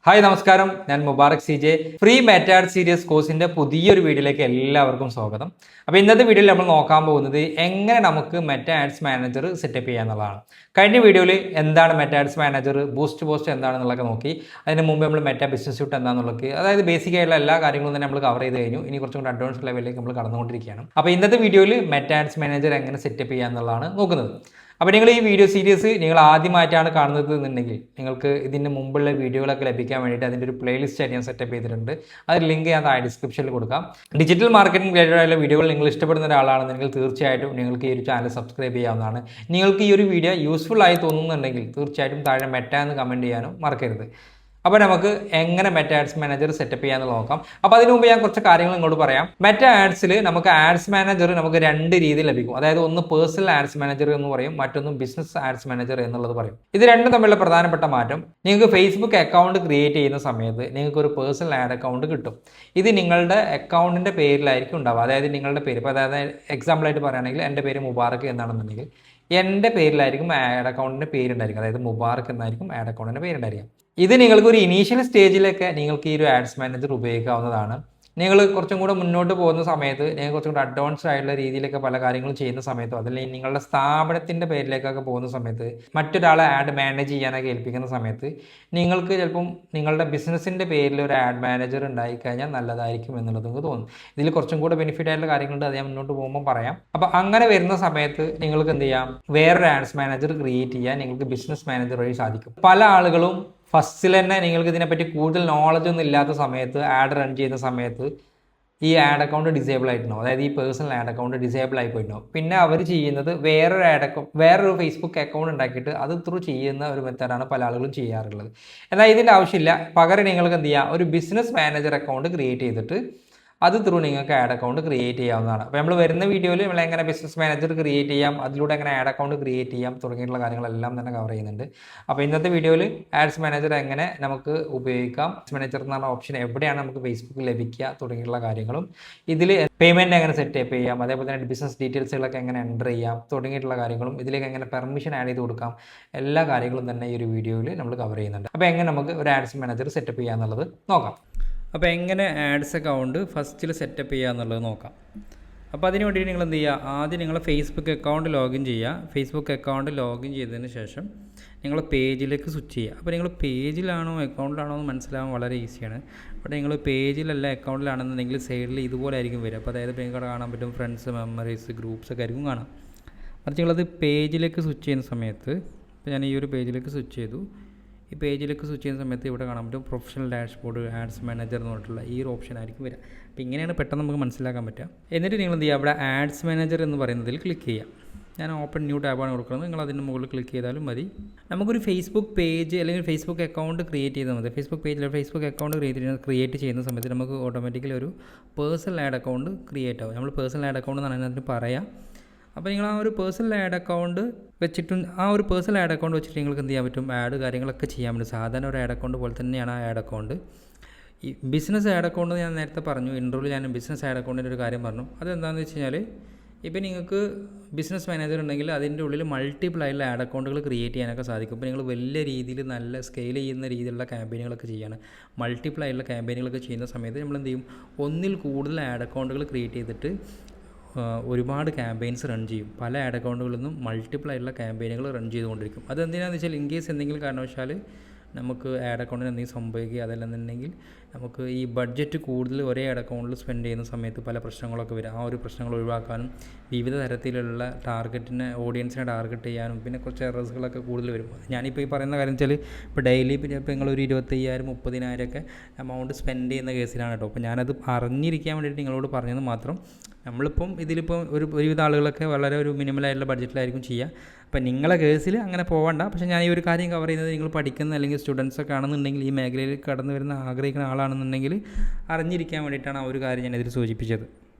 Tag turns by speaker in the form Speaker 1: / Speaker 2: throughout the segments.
Speaker 1: Hi നമസ്കാരം, ഞാൻ Mubarak CJ. Free Meta add series കോഴ്സിന്റെ പുതിയൊരു വീഡിയോയിലേക്ക് എല്ലാവർക്കും സ്വാഗതം. അപ്പോൾ ഇന്നത്തെ വീഡിയോയിൽ നമ്മൾ നോക്കാൻ പോകുന്നത് എങ്ങനെ നമുക്ക് മെറ്റ ആഡ്സ് മാനേജർ സെറ്റപ്പ് ചെയ്യാന്നുള്ളതാണ്. കഴിഞ്ഞ വീഡിയോയിൽ എന്താണ് Meta ads manager, boost post എന്താണെന്നുള്ളതൊക്കെ നോക്കി. അതിന് മുമ്പ് നമ്മൾ മെറ്റ ബിസിനസ് സ്യൂട്ട് എന്താണെന്നുള്ളത്, അതായത് ബേസിക് ആയിട്ടുള്ള എല്ലാ കാര്യങ്ങളും തന്നെ നമ്മൾ കവർ ചെയ്ത് കഴിഞ്ഞു. ഇനി കുറച്ചും കൂടി അഡ്വാൻസ് ലെവലിലേക്ക് നമ്മൾ കടന്നുകൊണ്ടിരിക്കുകയാണ്. അപ്പോൾ ഇന്നത്തെ വീഡിയോയിൽ മെറ്റ ആഡ്സ് മാനേജർ എങ്ങനെ സെറ്റപ്പ് ചെയ്യാന്നുള്ളതാണ് നോക്കുന്നത്. അപ്പോൾ നിങ്ങൾ ഈ വീഡിയോ സീരീസ് നിങ്ങൾ ആദ്യമായിട്ടാണ് കാണുന്നത് എന്നുണ്ടെങ്കിൽ നിങ്ങൾക്ക് ഇതിൻ്റെ മുമ്പുള്ള വീഡിയോകളൊക്കെ ലഭിക്കാൻ വേണ്ടിയിട്ട് അതിൻ്റെ ഒരു പ്ലേലിസ്റ്റ് ആയിട്ട് ഞാൻ സെറ്റപ്പ് ചെയ്തിട്ടുണ്ട്. അതിൽ ലിങ്ക് ഞാൻ താഴെ ഡിസ്ക്രിപ്ഷനിൽ കൊടുക്കാം. ഡിജിറ്റൽ മാർക്കറ്റിംഗ് റിലേറ്റഡ് ആയിട്ടുള്ള വീഡിയോകൾ നിങ്ങൾ ഇഷ്ടപ്പെടുന്ന ഒരാളാണെന്നുണ്ടെങ്കിൽ തീർച്ചയായിട്ടും നിങ്ങൾക്ക് ഈ ഒരു ചാനൽ സബ്സ്ക്രൈബ് ചെയ്യാവുന്നതാണ്. നിങ്ങൾക്ക് ഈ ഒരു വീഡിയോ യൂസ്ഫുൾ ആയി തോന്നുന്നുണ്ടെങ്കിൽ തീർച്ചയായിട്ടും താഴെ മെറ്റ എന്ന് കമൻറ്റ് ചെയ്യാനും മറക്കരുത്. അപ്പോൾ നമുക്ക് എങ്ങനെ മെറ്റ ആഡ്സ് മാനേജർ സെറ്റപ്പ് ചെയ്യാമെന്ന് നോക്കാം. അപ്പോൾ അതിന് മുമ്പ് ഞാൻ കുറച്ച് കാര്യങ്ങൾ നിങ്ങളോട് പറയാം. മെറ്റ ആഡ്സിൽ നമുക്ക് ആഡ്സ് മാനേജർ നമുക്ക് രണ്ട് രീതിയിൽ ലഭിക്കും. അതായത് ഒന്ന് പേഴ്സണൽ ആഡ്സ് മാനേജർ എന്ന് പറയും, മറ്റൊന്ന് ബിസിനസ് ആഡ്സ് മാനേജർ എന്നുള്ളത് പറയും. ഇത് രണ്ടും തമ്മിലുള്ള പ്രധാനപ്പെട്ട മാറ്റം, നിങ്ങൾക്ക് ഫേസ്ബുക്ക് അക്കൗണ്ട് ക്രിയേറ്റ് ചെയ്യുന്ന സമയത്ത് നിങ്ങൾക്ക് ഒരു പേഴ്സണൽ ആഡ് അക്കൗണ്ട് കിട്ടും. ഇത് നിങ്ങളുടെ അക്കൗണ്ടിൻ്റെ പേരിലായിരിക്കും ഉണ്ടാവുക. അതായത് നിങ്ങളുടെ പേര്, ഇപ്പോൾ അതായത് എക്സാമ്പിളായിട്ട് പറയുകയാണെങ്കിൽ എൻ്റെ പേര് മുബാറക് എന്നാണെന്നുണ്ടെങ്കിൽ എൻ്റെ പേരിലായിരിക്കും ആഡ് അക്കൗണ്ടിൻ്റെ പേരുണ്ടായിരിക്കും. അതായത് മുബാറക് എന്നായിരിക്കും ആഡ് അക്കൗണ്ടിൻ്റെ പേരുണ്ടായിരിക്കും. ഇത് നിങ്ങൾക്ക് ഒരു ഇനീഷ്യൽ സ്റ്റേജിലൊക്കെ നിങ്ങൾക്ക് ഈ ഒരു ആഡ്സ് മാനേജർ ഉപയോഗിക്കാവുന്നതാണ്. നിങ്ങൾ കുറച്ചും കൂടെ മുന്നോട്ട് പോകുന്ന സമയത്ത്, നിങ്ങൾ കുറച്ചും കൂടെ അഡ്വാൻസ്ഡ് ആയിട്ടുള്ള രീതിയിലൊക്കെ പല കാര്യങ്ങളും ചെയ്യുന്ന സമയത്തോ അതല്ലെങ്കിൽ നിങ്ങളുടെ സ്ഥാപനത്തിൻ്റെ പേരിലേക്കൊക്കെ പോകുന്ന സമയത്ത്, മറ്റൊരാളെ ആഡ് മാനേജ് ചെയ്യാനൊക്കെ ഏൽപ്പിക്കുന്ന സമയത്ത് നിങ്ങൾക്ക് ചിലപ്പം നിങ്ങളുടെ ബിസിനസ്സിൻ്റെ പേരിൽ ഒരു ആഡ് മാനേജർ ഉണ്ടായിക്കഴിഞ്ഞാൽ നല്ലതായിരിക്കും എന്നുള്ളത് നിങ്ങൾക്ക് തോന്നും. ഇതിൽ കുറച്ചും കൂടെ ബെനിഫിറ്റ് ആയിട്ടുള്ള കാര്യങ്ങളുണ്ട്, അത് ഞാൻ മുന്നോട്ട് പോകുമ്പോൾ പറയാം. അപ്പോൾ അങ്ങനെ വരുന്ന സമയത്ത് നിങ്ങൾക്ക് എന്ത് ചെയ്യാം, വേറൊരു ആഡ്സ് മാനേജർ ക്രിയേറ്റ് ചെയ്യാൻ നിങ്ങൾക്ക് ബിസിനസ് മാനേജർ വഴി സാധിക്കും. പല ആളുകളും ഫസ്റ്റിൽ തന്നെ നിങ്ങൾക്ക് ഇതിനെപ്പറ്റി കൂടുതൽ നോളജ് ഒന്നും ഇല്ലാത്ത സമയത്ത് ആഡ് റൺ ചെയ്യുന്ന സമയത്ത് ഈ ആഡ് അക്കൗണ്ട് ഡിസേബിൾ ആയിട്ടുണ്ടാവും. അതായത് ഈ പേഴ്സണൽ ആഡ് അക്കൗണ്ട് ഡിസേബിൾ ആയി പോയിട്ടുണ്ടാവും. പിന്നെ അവർ ചെയ്യുന്നത് വേറൊരു ഫേസ്ബുക്ക് അക്കൗണ്ട് ഉണ്ടാക്കിയിട്ട് അത് ത്രൂ ചെയ്യുന്ന ഒരു മെത്തേഡാണ് പല ആളുകളും ചെയ്യാറുള്ളത്. എന്നാൽ ഇതിൻ്റെ ആവശ്യമില്ല. പകരം നിങ്ങൾക്ക് എന്ത് ചെയ്യാം, ഒരു ബിസിനസ് മാനേജർ അക്കൗണ്ട് ക്രിയേറ്റ് ചെയ്തിട്ട് അത് ത്രൂ നിങ്ങൾക്ക് ആഡ് അക്കൗണ്ട് ക്രിയേറ്റ് ചെയ്യാവുന്നതാണ്. അപ്പോൾ നമ്മൾ വരുന്ന വീഡിയോയിൽ നമ്മൾ എങ്ങനെ ബിസിനസ് മാനേജർ ക്രിയേറ്റ് ചെയ്യാം, അതിലൂടെ എങ്ങനെ ആഡ് അക്കൗണ്ട് ക്രിയേറ്റ് ചെയ്യാം തുടങ്ങിയിട്ടുള്ള കാര്യങ്ങളെല്ലാം തന്നെ കവർ ചെയ്യുന്നുണ്ട്. അപ്പോൾ ഇന്നത്തെ വീഡിയോയിൽ ആഡ്സ് മാനേജർ എങ്ങനെ നമുക്ക് ഉപയോഗിക്കാം, ആഡ്സ് മാനേജർ എന്ന് പറഞ്ഞ ഓപ്ഷൻ എവിടെയാണ് നമുക്ക് ഫേസ്ബുക്കിൽ ലഭിക്കുക തുടങ്ങിയിട്ടുള്ള കാര്യങ്ങളും, ഇതിൽ പേയ്മെൻറ്റ് എങ്ങനെ സെറ്റപ്പ് ചെയ്യാം, അതേപോലെ തന്നെ ബിസിനസ് ഡീറ്റെയിൽസുകളൊക്കെ എങ്ങനെ എൻ്റർ ചെയ്യാം തുടങ്ങിയിട്ടുള്ള കാര്യങ്ങളും, ഇതിലേക്ക് എങ്ങനെ പെർമിഷൻ ആഡ് ചെയ്ത് കൊടുക്കാം, എല്ലാ കാര്യങ്ങളും തന്നെ ഈ ഒരു വീഡിയോയിൽ നമ്മൾ കവർ ചെയ്യുന്നുണ്ട്. അപ്പോൾ എങ്ങനെ നമുക്ക് ഒരു ആഡ്സ് മാനേജർ സെറ്റപ്പ് ചെയ്യുക എന്നുള്ളത് നോക്കാം. അപ്പോൾ എങ്ങനെ ആഡ്സ് അക്കൗണ്ട് ഫസ്റ്റിൽ സെറ്റപ്പ് ചെയ്യുക എന്നുള്ളത് നോക്കാം. അപ്പോൾ അതിന് വേണ്ടിയിട്ട് നിങ്ങൾ എന്ത് ചെയ്യുക, ആദ്യം നിങ്ങൾ ഫേസ്ബുക്ക് അക്കൗണ്ട് ലോഗിൻ ചെയ്യുക. ഫേസ്ബുക്ക് അക്കൗണ്ട് ലോഗിൻ ചെയ്തതിന് ശേഷം നിങ്ങൾ പേജിലേക്ക് സ്വിച്ച് ചെയ്യുക. അപ്പോൾ നിങ്ങൾ പേജിലാണോ അക്കൗണ്ടിലാണോ എന്ന് മനസ്സിലാവാൻ വളരെ ഈസിയാണ്. അപ്പോൾ നിങ്ങൾ പേജിലല്ല അക്കൗണ്ടിലാണെന്നുണ്ടെങ്കിൽ സൈഡിൽ ഇതുപോലെ ആയിരിക്കും വരിക. അപ്പോൾ അതായത് നിങ്ങൾക്ക് കാണാൻ പറ്റും ഫ്രണ്ട്സ്, മെമ്മറീസ്, ഗ്രൂപ്പ്സ് ഒക്കെ ആയിരിക്കും കാണാം. മറിച്ച് നിങ്ങളത് പേജിലേക്ക് സ്വിച്ച് ചെയ്യുന്ന സമയത്ത്, ഇപ്പോൾ ഞാൻ ഈ ഒരു പേജിലേക്ക് സ്വിച്ച് ചെയ്തു. ഈ പേജിലേക്ക് സ്വിച്ച് ചെയ്യുന്ന സമയത്ത് ഇവിടെ കാണാൻ പറ്റും പ്രൊഫഷണൽ ഡാഷ്ബോർഡ്, ആഡ്സ് മാനേജർ എന്ന് പറഞ്ഞിട്ടുള്ള ഈ ഒരു ഓപ്ഷൻ ആയിരിക്കും വരിക. അപ്പോൾ ഇങ്ങനെയാണ് പെട്ടെന്ന് നമുക്ക് മനസ്സിലാക്കാൻ പറ്റുക. എന്നിട്ട് നിങ്ങൾ എന്ത് ചെയ്യുക, അവിടെ ആഡ്സ് മാനേജർ എന്ന് പറയുന്നതിൽ ക്ലിക്ക് ചെയ്യുക. ഞാൻ ഓപ്പൺ ന്യൂ ടാബാണ് കൊടുക്കുന്നത്, നിങ്ങൾ അതിന് മുകളിൽ ക്ലിക്ക് ചെയ്താലും മതി. നമുക്കൊരു ഫേസ്ബുക്ക് പേജ് അല്ലെങ്കിൽ ഫേസ്ബുക്ക് അക്കൗണ്ട് ക്രിയേറ്റ് ചെയ്താൽ മതി. ഫേസ്ബുക്ക് പേജിൽ ഫേസ്ബുക്ക് അക്കൗണ്ട് ക്രിയേറ്റ് ചെയ്യുന്ന സമയത്ത് നമുക്ക് ഓട്ടോമാറ്റിക്കലി ഒരു പേഴ്സണൽ ആഡ് അക്കൗണ്ട് ക്രിയേറ്റ് ആവും. നമ്മൾ പേഴ്സണൽ ആഡ് അക്കൗണ്ട് എന്നാണ് അതിനകത്ത് പറയാം. അപ്പോൾ നിങ്ങൾ ആ ഒരു പേഴ്സണൽ ആഡ് അക്കൗണ്ട് വെച്ചിട്ടും വെച്ചിട്ട് നിങ്ങൾക്ക് എന്ത് ചെയ്യാൻ പറ്റും, ആഡ് കാര്യങ്ങളൊക്കെ ചെയ്യാൻ പറ്റും. സാധാരണ ഒരു ആഡ് അക്കൗണ്ട് പോലെ തന്നെയാണ് ആ ആഡ് അക്കൗണ്ട്. ഈ ബിസിനസ് ആഡ് അക്കൗണ്ട് ഞാൻ നേരത്തെ പറഞ്ഞു, ഇൻട്രോയിൽ ഞാൻ ബിസിനസ് ആഡ് അക്കൗണ്ടിൻ്റെ ഒരു കാര്യം പറഞ്ഞു. അതെന്താണെന്ന് വെച്ച് കഴിഞ്ഞാൽ, ഇപ്പോൾ നിങ്ങൾക്ക് ബിസിനസ് മാനേജർ ഉണ്ടെങ്കിൽ അതിൻ്റെ ഉള്ളിൽ മൾട്ടിപ്പിൾ ആയിട്ടുള്ള ആഡ് അക്കൗണ്ടുകൾ ക്രിയേറ്റ് ചെയ്യാനൊക്കെ സാധിക്കും. ഇപ്പോൾ നിങ്ങൾ വലിയ രീതിയിൽ നല്ല സ്കെയിൽ ചെയ്യുന്ന രീതിയിലുള്ള ക്യാമ്പയിനുകളൊക്കെ ചെയ്യാണ്, മൾട്ടിപ്പിൾ ആയിട്ടുള്ള ക്യാമ്പയിനുകളൊക്കെ ചെയ്യുന്ന സമയത്ത് നമ്മൾ എന്ത് ചെയ്യും, ഒന്നിൽ കൂടുതൽ ആഡ് അക്കൗണ്ടുകൾ ക്രിയേറ്റ് ചെയ്തിട്ട് ഒരുപാട് ക്യാമ്പയിൻസ് റൺ ചെയ്യും. പല ആഡ് അക്കൗണ്ടുകളിൽ നിന്നും മൾട്ടിപ്പിൾ ആയിട്ടുള്ള ക്യാമ്പയിനുകൾ റൺ ചെയ്തുകൊണ്ടിരിക്കും. അതെന്തിനാണെന്ന് വെച്ചാൽ, ഇൻ കേസ് എന്തെങ്കിലും കാരണവശാൽ നമുക്ക് ആഡ് അക്കൗണ്ടിന് എന്തെങ്കിലും സംഭവിക്കുക, അതല്ലെന്നുണ്ടെങ്കിൽ നമുക്ക് ഈ ബഡ്ജറ്റ് കൂടുതൽ ഒരേ ആഡ് അക്കൗണ്ടിൽ സ്പെൻഡ് ചെയ്യുന്ന സമയത്ത് പല പ്രശ്നങ്ങളൊക്കെ വരും. ആ ഒരു പ്രശ്നങ്ങൾ ഒഴിവാക്കാനും വിവിധ തരത്തിലുള്ള ഓഡിയൻസിനെ ടാർഗറ്റ് ചെയ്യാനും പിന്നെ കുറച്ച് എറേഴ്സുകളൊക്കെ കൂടുതൽ വരും. ഞാനിപ്പോൾ ഈ പറയുന്ന കാര്യം വെച്ചാൽ, ഇപ്പോൾ ഡെയിലി ഇപ്പോൾ നിങ്ങളൊരു 25,000 30,000 ഒക്കെ എമൗണ്ട് സ്പെൻഡ് ചെയ്യുന്ന കേസിലാണ് കേട്ടോ. അപ്പോൾ ഞാനത് അറിഞ്ഞിരിക്കാൻ വേണ്ടിയിട്ട് നിങ്ങളോട് പറഞ്ഞത് മാത്രം. നമ്മളിപ്പം ഇതിലിപ്പം ഒരുവിധ ആളുകളൊക്കെ വളരെ ഒരു മിനിമലായിട്ടുള്ള ബഡ്ജറ്റിലായിരിക്കും ചെയ്യുക. അപ്പം നിങ്ങളെ കേസിൽ അങ്ങനെ പോകണ്ട. പക്ഷേ ഞാൻ ഈ ഒരു കാര്യം കവർ ചെയ്യുന്നത് നിങ്ങൾ പഠിക്കുന്ന അല്ലെങ്കിൽ സ്റ്റുഡൻസൊക്കെ ആണെന്നുണ്ടെങ്കിൽ, ഈ മേഖലയിൽ കടന്നു വരുന്ന ആഗ്രഹിക്കുന്ന ആളാണെന്നുണ്ടെങ്കിൽ അറിഞ്ഞിരിക്കാൻ വേണ്ടിയിട്ടാണ് ആ ഒരു കാര്യം ഞാൻ ഇതിൽ സൂചിപ്പിച്ചത്.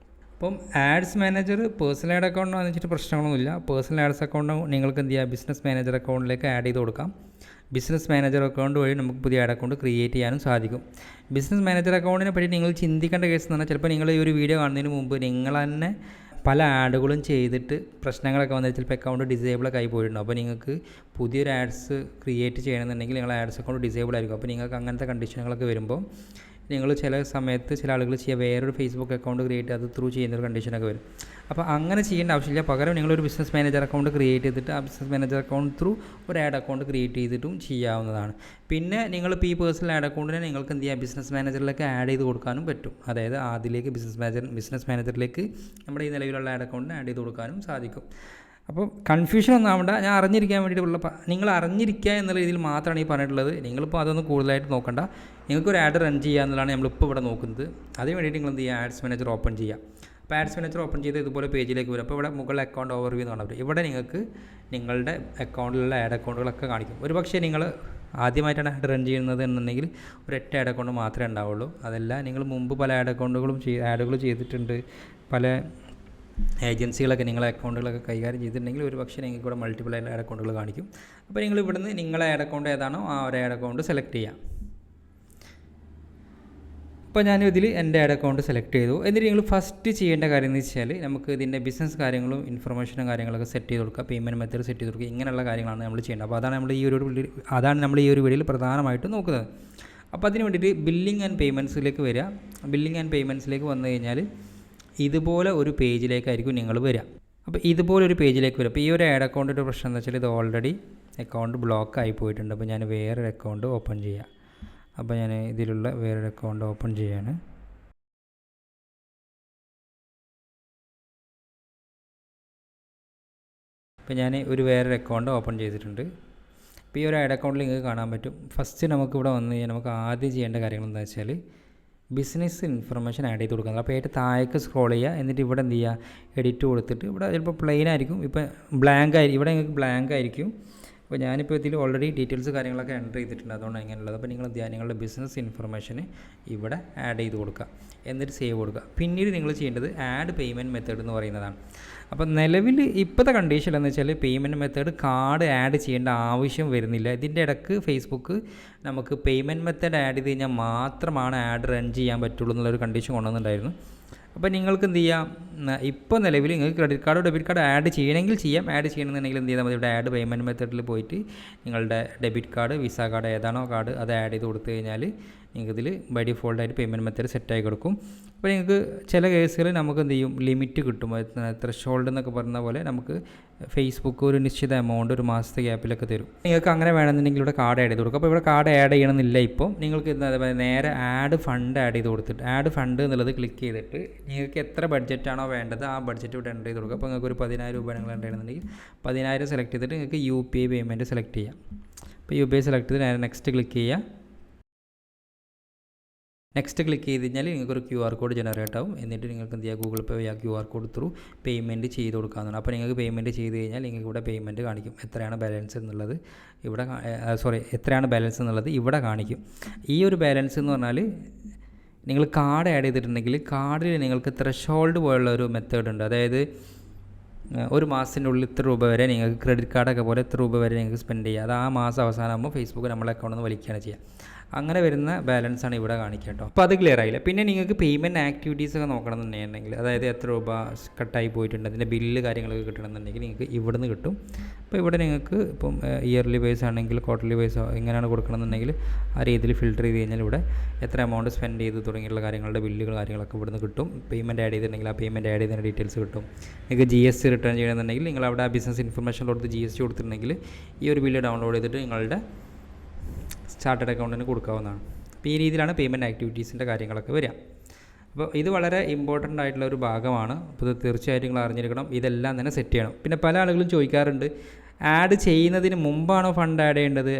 Speaker 1: അപ്പം ads manager personal ad account വെച്ചിട്ട് പ്രശ്നങ്ങളൊന്നുമില്ല. പേഴ്സണൽ ആഡ്സ് അക്കൗണ്ട് നിങ്ങൾക്ക് എന്ത് ചെയ്യുക, ബിസിനസ് മാനേജർ അക്കൗണ്ടിലേക്ക് ആഡ് ചെയ്ത് കൊടുക്കാം. ബിസിനസ് മാനേജർ അക്കൗണ്ട് വഴി നമുക്ക് പുതിയ ആഡ് അക്കൗണ്ട് ക്രിയേറ്റ് ചെയ്യാനും സാധിക്കും. ബിസിനസ് മാനേജർ അക്കൗണ്ടിനെ പറ്റി നിങ്ങൾ ചിന്തിക്കേണ്ട കേസ് എന്ന് പറഞ്ഞാൽ, ചിലപ്പോൾ നിങ്ങൾ ഈ ഒരു വീഡിയോ കാണുന്നതിന് മുമ്പ് നിങ്ങൾ തന്നെ പല ആഡുകളും ചെയ്തിട്ട് പ്രശ്നങ്ങളൊക്കെ വന്നിട്ട് ചിലപ്പോൾ അക്കൗണ്ട് ഡിസേബിളൊക്കെ ആയി പോയിട്ടുണ്ടാവും. അപ്പോൾ നിങ്ങൾക്ക് പുതിയൊരു ആഡ്സ് ക്രിയേറ്റ് ചെയ്യണമെന്നുണ്ടെങ്കിൽ നിങ്ങൾ ആഡ്സ് അക്കൗണ്ട് ഡിസേബിൾ ആയിരിക്കും. അപ്പോൾ നിങ്ങൾക്ക് അങ്ങനത്തെ കണ്ടീഷനുകളൊക്കെ വരുമ്പോൾ നിങ്ങൾ ചില സമയത്ത് ചില ആളുകൾ ചെയ്യുക വേറൊരു ഫേസ്ബുക്ക് അക്കൗണ്ട് ക്രിയേറ്റ് അത് ത്രൂ ചെയ്യുന്നൊരു കണ്ടീഷനൊക്കെ വരും. അപ്പോൾ അങ്ങനെ ചെയ്യേണ്ട ആവശ്യമില്ല. പകരം നിങ്ങളൊരു ബിസിനസ് മാനേജർ അക്കൗണ്ട് ക്രിയേറ്റ് ചെയ്തിട്ട് ആ ബിസിനസ് മാനേജർ അക്കൗണ്ട് ത്രൂ ഒരു ആഡ് അക്കൗണ്ട് ക്രിയേറ്റ് ചെയ്തിട്ടും ചെയ്യാവുന്നതാണ്. പിന്നെ നിങ്ങളിപ്പോൾ ഈ പേഴ്സണൽ ആഡ് അക്കൗണ്ടിനെ നിങ്ങൾക്ക് എന്ത് ചെയ്യാം, ബിസിനസ് മാനേജറിലേക്ക് ആഡ് ചെയ്ത് കൊടുക്കാനും പറ്റും. അതായത് അതിലേക്ക് ബിസിനസ് മാനേജറിലേക്ക് നമ്മുടെ ഈ നിലവിലുള്ള ആഡ് അക്കൗണ്ടിനെ ആഡ് ചെയ്ത് കൊടുക്കാനും സാധിക്കും. അപ്പോൾ കൺഫ്യൂഷൻ ഒന്നും ആവണ്ട. ഞാൻ അറിഞ്ഞിരിക്കാൻ വേണ്ടിയിട്ടുള്ള നിങ്ങൾ അറിഞ്ഞിരിക്കുക എന്നുള്ള രീതിയിൽ മാത്രമാണ് ഈ പറഞ്ഞിട്ടുള്ളത്. നിങ്ങളിപ്പോൾ അതൊന്നും കൂടുതലായിട്ട് നോക്കണ്ട. നിങ്ങൾക്കൊരു ആഡ് റൺ ചെയ്യുക എന്നുള്ളതാണ് നമ്മളിപ്പോൾ ഇവിടെ നോക്കുന്നത്. അതിന് വേണ്ടിയിട്ട് നിങ്ങൾ എന്ത് ചെയ്യുക, ആഡ്സ് മാനേജർ ഓപ്പൺ ചെയ്യുക. അപ്പോൾ ആഡ്സ് മാനേജർ ഓപ്പൺ ചെയ്ത് ഇതുപോലെ പേജിലേക്ക് വരും. അപ്പോൾ ഇവിടെ മുകളിൽ അക്കൗണ്ട് ഓവർവ്യൂ എന്ന് പറഞ്ഞാൽ ഇവിടെ നിങ്ങൾക്ക് നിങ്ങളുടെ അക്കൗണ്ടിലുള്ള ആഡ് അക്കൗണ്ടുകളൊക്കെ കാണിക്കും. ഒരു പക്ഷേ നിങ്ങൾ ആദ്യമായിട്ടാണ് ആഡ് റൺ ചെയ്യുന്നത് എന്നുണ്ടെങ്കിൽ ഒരൊറ്റ ആഡ് അക്കൗണ്ട് മാത്രമേ ഉണ്ടാവുള്ളൂ. അതല്ല നിങ്ങൾ മുമ്പ് പല ആഡുകൾ ചെയ്തിട്ടുണ്ട്, പല ഏജൻസികളൊക്കെ നിങ്ങളെ അക്കൗണ്ടുകളൊക്കെ കൈകാര്യം ചെയ്തിട്ടുണ്ടെങ്കിൽ ഒരു പക്ഷേ നിങ്ങൾക്ക് ഇവിടെ മൾട്ടിപ്പിൾ ആഡ് അക്കൗണ്ടുകൾ കാണിക്കും. അപ്പോൾ നിങ്ങൾ ഇവിടുന്ന് നിങ്ങളെ ആഡ് അക്കൗണ്ട് ഏതാണോ ആ ഒരു ആഡ് അക്കൗണ്ട് സെലക്ട് ചെയ്യാം. അപ്പോൾ ഞാനിതിൽ എൻ്റെ ആഡ് അക്കൗണ്ട് സെലക്ട് ചെയ്തു. എന്നിട്ട് നിങ്ങൾ ഫസ്റ്റ് ചെയ്യേണ്ട കാര്യം എന്ന് വെച്ചാൽ നമുക്ക് ഇതിൻ്റെ ബിസിനസ് കാര്യങ്ങളും ഇൻഫർമേഷനും കാര്യങ്ങളൊക്കെ സെറ്റ് ചെയ്ത് കൊടുക്കുക, പേയ്മെൻറ്റ് മെത്തേഡ് സെറ്റ് ചെയ്ത് കൊടുക്കുക. ഇങ്ങനെയുള്ള കാര്യങ്ങളാണ് നമ്മൾ ചെയ്യേണ്ടത്. അപ്പോൾ അതാണ് നമ്മൾ ഈ ഒരു വീഡിയോയിൽ പ്രധാനമായിട്ടും നോക്കുന്നത്. അപ്പോൾ അതിന് വേണ്ടിയിട്ട് ബില്ലിംഗ് ആൻഡ് പേയ്മെൻറ്റ്സിലേക്ക് വരിക. ബില്ലിംഗ് ആൻഡ് പേയ്മെൻറ്റ്സിലേക്ക് വന്നു കഴിഞ്ഞാൽ ഇതുപോലെ ഒരു പേജിലേക്കായിരിക്കും നിങ്ങൾ വരിക. അപ്പോൾ ഇതുപോലെ ഒരു പേജിലേക്ക് വരും. അപ്പോൾ ഈ ഒരു ആഡ് അക്കൗണ്ടിൻ്റെ പ്രശ്നം എന്ന് വെച്ചാൽ ഇത് ഓൾറെഡി അക്കൗണ്ട് ബ്ലോക്ക് ആയി പോയിട്ടുണ്ട്. അപ്പോൾ ഞാൻ വേറൊരു അക്കൗണ്ട് ഓപ്പൺ ചെയ്യാം. അപ്പോൾ ഞാൻ ഇതിലുള്ള വേറൊരു അക്കൗണ്ട് ഓപ്പൺ ചെയ്യാണ്. അപ്പോൾ ഞാൻ വേറൊരു അക്കൗണ്ട് ഓപ്പൺ ചെയ്തിട്ടുണ്ട്. അപ്പോൾ ഈ ഒരു ആഡ് അക്കൗണ്ടിൽ നിങ്ങൾക്ക് കാണാൻ പറ്റും. ഫസ്റ്റ് നമുക്കിവിടെ വന്നു കഴിഞ്ഞാൽ നമുക്ക് ആദ്യം ചെയ്യേണ്ട കാര്യങ്ങൾ എന്താ വെച്ചാൽ ബിസിനസ് ഇൻഫർമേഷൻ ആഡ് ചെയ്ത് കൊടുക്കുന്നത്. അപ്പോൾ ഏറ്റവും താഴേക്ക് സ്ക്രോൾ ചെയ്യുക. എന്നിട്ട് ഇവിടെ എന്ത് ചെയ്യുക, എഡിറ്റ് കൊടുത്തിട്ട് ഇവിടെ ചിലപ്പോൾ പ്ലെയിൻ ആയിരിക്കും, ഇപ്പോൾ ബ്ലാങ്ക് ആയിരിക്കും, ഇവിടെ നിങ്ങൾക്ക് ബ്ലാങ്ക് ആയിരിക്കും. അപ്പോൾ ഞാനിപ്പോൾ ഇതിൽ ഓൾറെഡി ഡീറ്റെയിൽസ് കാര്യങ്ങളൊക്കെ എൻ്റർ ചെയ്തിട്ടുണ്ട്, അതുകൊണ്ട് ഇങ്ങനെയുള്ളത്. അപ്പോൾ നിങ്ങൾ എന്ത് ചെയ്യുക, നിങ്ങളുടെ ബിസിനസ് ഇൻഫർമേഷൻ ഇവിടെ ആഡ് ചെയ്ത് കൊടുക്കുക, എന്നിട്ട് സേവ് കൊടുക്കുക. പിന്നീട് നിങ്ങൾ ചെയ്യേണ്ടത് ആഡ് പേയ്മെൻറ്റ് മെത്തേഡ് എന്ന് പറയുന്നതാണ്. അപ്പോൾ നിലവിൽ ഇപ്പോഴത്തെ കണ്ടീഷൻ എന്ന് വെച്ചാൽ പേയ്മെൻറ്റ് മെത്തേഡ് കാർഡ് ആഡ് ചെയ്യേണ്ട ആവശ്യം വരുന്നില്ല. ഇതിൻ്റെ ഇടയ്ക്ക് ഫേസ്ബുക്ക് നമുക്ക് പേയ്മെൻറ്റ് മെത്തേഡ് ആഡ് ചെയ്ത് കഴിഞ്ഞാൽ മാത്രമാണ് ആഡ് റൺ ചെയ്യാൻ പറ്റുള്ളൂ എന്നുള്ളൊരു കണ്ടീഷൻ കൊണ്ടുവന്നിട്ടുണ്ടായിരുന്നു. അപ്പോൾ നിങ്ങൾക്ക് എന്ത് ചെയ്യാം, ഇപ്പോൾ നിലവിൽ നിങ്ങൾക്ക് ക്രെഡിറ്റ് കാർഡോ ഡെബിറ്റ് കാർഡ് ആഡ് ചെയ്യണമെങ്കിൽ ചെയ്യാം. ആഡ് ചെയ്യണമെന്നുണ്ടെങ്കിൽ എന്ത് ചെയ്താൽ മതി, ഇവിടെ ആഡ് പേയ്മെൻറ്റ് മെത്തേഡിൽ പോയിട്ട് നിങ്ങളുടെ ഡെബിറ്റ് കാർഡ്, വിസ കാർഡ് ഏതാണോ കാർഡ് അത് ആഡ് ചെയ്ത് കൊടുത്തു കഴിഞ്ഞാൽ നിങ്ങൾക്കിതിൽ ബൈ ഡിഫോൾട്ടായിട്ട് പേയ്മെൻറ്റ് മെത്തേഡ് സെറ്റായി കൊടുക്കും. അപ്പോൾ നിങ്ങൾക്ക് ചില കേസുകളിൽ നമുക്ക് എന്ത് ചെയ്യും, ലിമിറ്റ് കിട്ടും. ത്രെഷോൾഡ് എന്നൊക്കെ പറയുന്ന പോലെ നമുക്ക് ഫേസ്ബുക്ക് ഒരു നിശ്ചിത എമൗണ്ട് ഒരു മാസത്തെ ഗ്യാപ്പിലൊക്കെ തരും. നിങ്ങൾക്ക് അങ്ങനെ വേണമെന്നുണ്ടെങ്കിൽ ഇവിടെ കാർഡ് ആഡ് ചെയ്ത് കൊടുക്കും. അപ്പോൾ ഇവിടെ കാർഡ് ആഡ് ചെയ്യണമെന്നില്ല. ഇപ്പോൾ നിങ്ങൾക്ക് നേരെ ആഡ് ഫണ്ട് ആഡ് ചെയ്ത് കൊടുത്തിട്ട് ആഡ് ഫണ്ട് എന്നുള്ളത് ക്ലിക്ക് ചെയ്തിട്ട് നിങ്ങൾക്ക് എത്ര ബഡ്ജറ്റാണോ വേണ്ടത് ആ ബഡ്ജറ്റ് ഇവിടെ എൻ്റർ ചെയ്ത് കൊടുക്കുക. അപ്പോൾ നിങ്ങൾക്ക് ഒരു 10,000 രൂപ നിങ്ങൾ എൻ്റർ ചെയ്യണമെന്നുണ്ടെങ്കിൽ 10,000 സെലക്ട് ചെയ്തിട്ട് നിങ്ങൾക്ക് UPI പേയ്മെൻറ്റ് സെലക്ട് ചെയ്യാം. അപ്പോൾ UPI സെലക്ട് ചെയ്ത് നേരെ നെക്സ്റ്റ് ക്ലിക്ക് ചെയ്യുക. നെക്സ്റ്റ് ക്ലിക്ക് ചെയ്ത് കഴിഞ്ഞാൽ നിങ്ങൾക്കൊരു QR കോഡ് ജനറേറ്റ് ആവും. എന്നിട്ട് നിങ്ങൾക്ക് എന്ത് ചെയ്യുക, ഗൂഗിൾ പേ ആ QR കോഡ് ത്രൂ പേയ്മെൻറ്റ് ചെയ്ത് കൊടുക്കാവുന്നതാണ്. അപ്പോൾ നിങ്ങൾക്ക് പേയ്മെൻറ്റ് ചെയ്ത് കഴിഞ്ഞാൽ നിങ്ങൾക്ക് ഇവിടെ പേയ്മെൻറ്റ് കാണിക്കും, എത്രയാണ് ബാലൻസ് എന്നുള്ളത് ഇവിടെ എത്രയാണ് ബാലൻസ് എന്നുള്ളത് ഇവിടെ കാണിക്കും. ഈ ഒരു ബാലൻസ് എന്ന് പറഞ്ഞാൽ നിങ്ങൾ കാർഡ് ആഡ് ചെയ്തിട്ടുണ്ടെങ്കിൽ കാർഡിൽ നിങ്ങൾക്ക് ത്രെഷോൾഡ് പോലുള്ള ഒരു മെത്തേഡ് ഉണ്ട്. അതായത് ഒരു മാസത്തിൻ്റെ ഉള്ളിൽ ഇത്ര രൂപ വരെ നിങ്ങൾക്ക് ക്രെഡിറ്റ് കാർഡൊക്കെ പോലെ ഇത്ര രൂപ വരെ നിങ്ങൾക്ക് സ്പെൻഡ് ചെയ്യുക. അത് ആ മാസം അവസാനമാകുമ്പോൾ ഫേസ്ബുക്ക് നമ്മളെ അക്കൗണ്ടിൽ നിന്ന് വലിക്കുകയാണ് ചെയ്യുക. അങ്ങനെ വരുന്ന ബാലൻസാണ് ഇവിടെ കാണിക്കുക കേട്ടോ. അപ്പോൾ അത് ക്ലിയർ ആയില്ല. പിന്നെ നിങ്ങൾക്ക് പേയ്മെൻറ്റ് ആക്ടിവിറ്റീസൊക്കെ നോക്കണമെന്നുണ്ടെങ്കിൽ, അതായത് എത്ര രൂപ കട്ടായി പോയിട്ടുണ്ട് അതിൻ്റെ ബില്ല് കാര്യങ്ങളൊക്കെ കിട്ടണമെന്നുണ്ടെങ്കിൽ നിങ്ങൾക്ക് ഇവിടുന്ന് കിട്ടും. അപ്പോൾ ഇവിടെ നിങ്ങൾക്ക് ഇപ്പം ഇയർലി വൈസ് ആണെങ്കിൽ ക്വാർട്ടർലി വൈസോ എങ്ങനെയാണ് കൊടുക്കണമെന്നുണ്ടെങ്കിൽ ആ രീതിയിൽ ഫിൽറ്റർ ചെയ്ത് കഴിഞ്ഞാൽ ഇവിടെ എത്ര എമൗണ്ട് സ്പെൻഡ് ചെയ്ത് തുടങ്ങിയുള്ള കാര്യങ്ങളുടെ ബില്ലുകൾ കാര്യങ്ങളൊക്കെ ഇവിടുന്ന് കിട്ടും. പേയ്മെൻറ്റ് ആഡ് ചെയ്തിട്ടുണ്ടെങ്കിൽ ആ പേയ്മെൻറ്റ് ആഡ് ചെയ്തതിൻ്റെ ഡീറ്റെയിൽസ് കിട്ടും. നിങ്ങൾക്ക് GST റിട്ടേൺ ചെയ്യണമെന്നുണ്ടെങ്കിൽ നിങ്ങൾ അവിടെ ആ ബിസിനസ് ഇൻഫർമേഷൻ കൊടുത്ത് GST കൊടുത്തിട്ടുണ്ടെങ്കിൽ ഈ ഒരു ബില്ല് ഡൗൺലോഡ് ചെയ്തിട്ട് നിങ്ങളുടെ ചാർട്ടേഡ് അക്കൗണ്ടിന് കൊടുക്കാവുന്നതാണ്. അപ്പോൾ ഈ രീതിയിലാണ് പേയ്മെൻറ്റ് ആക്ടിവിറ്റീസിൻ്റെ കാര്യങ്ങളൊക്കെ വരിക. അപ്പോൾ ഇത് വളരെ ഇമ്പോർട്ടൻ്റ് ആയിട്ടുള്ള ഒരു ഭാഗമാണ്. അപ്പോൾ ഇത് തീർച്ചയായിട്ടും നിങ്ങൾ അറിഞ്ഞിരിക്കണം. ഇതെല്ലാം തന്നെ സെറ്റ് ചെയ്യണം. പിന്നെ പല ആളുകളും ചോദിക്കാറുണ്ട്, ആഡ് ചെയ്യുന്നതിന് മുമ്പാണോ ഫണ്ട് ആഡ് ചെയ്യേണ്ടത്,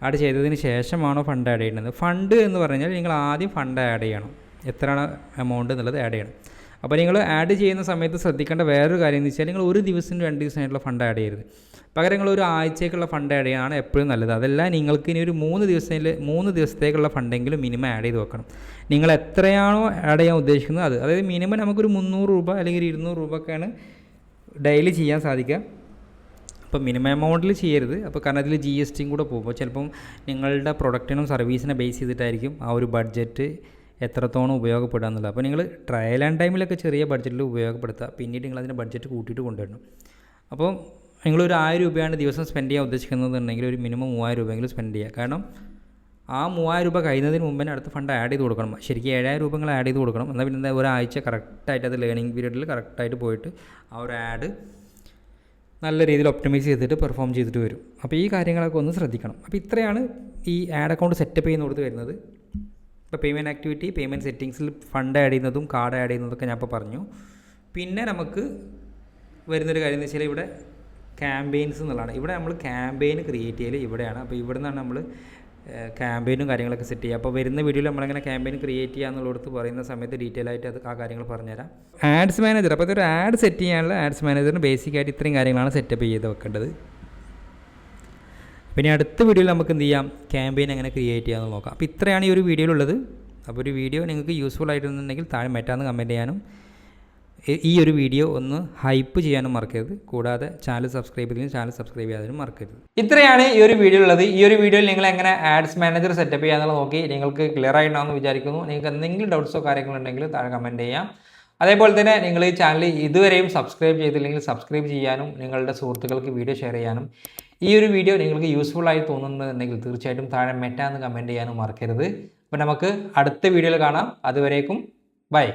Speaker 1: ആഡ് ചെയ്തതിന് ശേഷമാണോ ഫണ്ട് ആഡ് ചെയ്യേണ്ടത്? ഫണ്ട് എന്ന് പറഞ്ഞാൽ നിങ്ങൾ ആദ്യം ഫണ്ട് ആഡ് ചെയ്യണം, എത്രയാണ് എമൗണ്ട് എന്നുള്ളത് ആഡ് ചെയ്യണം. അപ്പോൾ നിങ്ങൾ ആഡ് ചെയ്യുന്ന സമയത്ത് ശ്രദ്ധിക്കേണ്ട വേറൊരു കാര്യം എന്ന് വെച്ചാൽ നിങ്ങൾ ഒരു ദിവസം 2 ദിവസമായിട്ടുള്ള ഫണ്ട് ആഡ് ചെയ്യരുത്. പകരം നിങ്ങൾ ഒരു ആഴ്ചയ്ക്കുള്ള ഫണ്ട് ആഡ് ചെയ്യാനാണ് എപ്പോഴും നല്ലത്. അതല്ല, നിങ്ങൾക്ക് ഇനി ഒരു 3 ദിവസത്തേക്കുള്ള ഫണ്ടെങ്കിലും മിനിമം ആഡ് ചെയ്ത് വെക്കണം. നിങ്ങൾ എത്രയാണോ ആഡ് ചെയ്യാൻ ഉദ്ദേശിക്കുന്നത് അത്, അതായത് മിനിമം നമുക്കൊരു 300 രൂപ അല്ലെങ്കിൽ 200 രൂപയൊക്കെയാണ് ഡെയിലി ചെയ്യാൻ സാധിക്കുക. അപ്പോൾ മിനിമം എമൗണ്ടിൽ ചെയ്യരുത്. അപ്പോൾ കാരണം അതിൽ GST കൂടെ പോകുമ്പോൾ ചിലപ്പം നിങ്ങളുടെ പ്രൊഡക്റ്റിനും സർവീസിനെ ബേസ് ചെയ്തിട്ടായിരിക്കും ആ ഒരു ബഡ്ജറ്റ് എത്രത്തോളം ഉപയോഗപ്പെടുക എന്നുള്ളത്. അപ്പോൾ നിങ്ങൾ ട്രയൽ ആൻഡ് ടൈമിലൊക്കെ ചെറിയ ബഡ്ജറ്റിൽ ഉപയോഗപ്പെടുത്തുക, പിന്നീട് നിങ്ങൾ അതിൻ്റെ ബഡ്ജറ്റ് കൂട്ടിയിട്ട് കൊണ്ടുവരണം. അപ്പോൾ നിങ്ങളൊരു 1000 രൂപയാണ് ദിവസം സ്പെൻഡ് ചെയ്യാൻ ഉദ്ദേശിക്കുന്നതെന്നുണ്ടെങ്കിൽ ഒരു മിനിമം 3000 രൂപയെങ്കിലും സ്പെൻഡ് ചെയ്യുക. കാരണം ആ 3000 രൂപ കഴിയുന്നതിന് മുമ്പേ അടുത്ത ഫണ്ട് ആഡ് ചെയ്ത് കൊടുക്കണം. ശരിക്കും 7000 രൂപ നിങ്ങൾ ആഡ് ചെയ്ത് കൊടുക്കണം. എന്നാൽ പിന്നെ ഒരാഴ്ച കറക്റ്റായിട്ട് അത് ലേണിംഗ് പീരീഡിൽ കറക്റ്റായിട്ട് പോയിട്ട് ആ ഒരു ആഡ് നല്ല രീതിയിൽ ഒപ്റ്റിമൈസ് ചെയ്തിട്ട് പെർഫോം ചെയ്തിട്ട് വരും. അപ്പോൾ ഈ കാര്യങ്ങളൊക്കെ ഒന്ന് ശ്രദ്ധിക്കണം. അപ്പോൾ ഇത്രയാണ് ഈ ആഡ് അക്കൗണ്ട് സെറ്റപ്പ് ചെയ്യുന്നിടത്ത് വരുന്നത്. ഇപ്പോൾ പേയ്മെൻറ്റ് ആക്ടിവിറ്റി, പേയ്മെൻറ്റ് സെറ്റിങ്സിൽ ഫണ്ട് ആഡ് ചെയ്യുന്നതും കാർഡ് ആഡ് ചെയ്യുന്നതൊക്കെ ഞാൻ ഇപ്പോൾ പറഞ്ഞു. പിന്നെ നമുക്ക് വരുന്നൊരു കാര്യം എന്ന് വെച്ചാൽ ഇവിടെ ക്യാമ്പയിൻസ് എന്നുള്ളതാണ്. ഇവിടെ നമ്മൾ ക്യാമ്പയിൻ ക്രിയേറ്റ് ചെയ്യൽ ഇവിടെയാണ്. അപ്പോൾ ഇവിടെ നിന്നാണ് നമ്മൾ ക്യാമ്പയിനും കാര്യങ്ങളൊക്കെ സെറ്റ് ചെയ്യുക. അപ്പോൾ വരുന്ന വീഡിയോയിൽ നമ്മളെങ്ങനെ ക്യാമ്പയിൻ ക്രിയേറ്റ് ചെയ്യുക എന്നുള്ളടത്ത് പറയുന്ന സമയത്ത് ഡീറ്റെയിൽ ആയിട്ട് ആ കാര്യങ്ങൾ പറഞ്ഞുതരാം. ആഡ്സ് മാനേജർ, അപ്പോൾ ഇതൊരു ആഡ് സെറ്റ് ചെയ്യാനുള്ള ആഡ്സ് മാനേജറിന് ബേസിക്കായിട്ട് ഇത്രയും കാര്യങ്ങളാണ് സെറ്റപ്പ് ചെയ്ത് വെക്കേണ്ടത്. പിന്നെ അടുത്ത വീഡിയോയിൽ നമുക്ക് എന്ത് ചെയ്യാം, ക്യാമ്പയിൻ എങ്ങനെ ക്രിയേറ്റ് ചെയ്യാമെന്ന് നോക്കാം. അപ്പോൾ ഇത്രയാണ് ഈ ഒരു വീഡിയോയിലുള്ളത്. അപ്പോൾ ഒരു വീഡിയോ നിങ്ങൾക്ക് യൂസ്ഫുൾ ആയിട്ടുണ്ടെങ്കിൽ താഴെ മെറ്റാന്ന് കമൻറ്റ് ചെയ്യാനും ഈ ഒരു വീഡിയോ ഒന്ന് ഹൈപ്പ് ചെയ്യാനും മറക്കരുത്. കൂടാതെ ചാനൽ സബ്സ്ക്രൈബ് ചെയ്തെങ്കിൽ ചാനൽ സബ്സ്ക്രൈബ് ചെയ്യാനും മറക്കരുത്. ഇത്രയാണ് ഈ ഒരു വീഡിയോ ഉള്ളത്. ഈ ഒരു വീഡിയോയിൽ നിങ്ങൾ എങ്ങനെ ആഡ്സ് മാനേജർ സെറ്റപ്പ് ചെയ്യാന്നുള്ളത് നോക്കി നിങ്ങൾക്ക് ക്ലിയർ ആയിട്ടുണ്ടാവുമെന്ന് വിചാരിക്കുന്നു. നിങ്ങൾക്ക് എന്തെങ്കിലും ഡൗട്ട്സോ കാര്യങ്ങളുണ്ടെങ്കിൽ താഴെ കമൻറ്റ് ചെയ്യാം. അതേപോലെ തന്നെ നിങ്ങൾ ഈ ചാനൽ ഇതുവരെയും സബ്സ്ക്രൈബ് ചെയ്തില്ലെങ്കിൽ സബ്സ്ക്രൈബ് ചെയ്യാനും നിങ്ങളുടെ സുഹൃത്തുക്കൾക്ക് വീഡിയോ ഷെയർ ചെയ്യാനും ഈ ഒരു വീഡിയോ നിങ്ങൾക്ക് യൂസ്ഫുൾ ആയി തോന്നുന്നുണ്ടെങ്കിൽ തീർച്ചയായിട്ടും താഴെ മെറ്റാന്ന് കമൻറ്റ് ചെയ്യാനും മറക്കരുത്. അപ്പോൾ നമുക്ക് അടുത്ത വീഡിയോയിൽ കാണാം. അതുവരേക്കും ബൈ.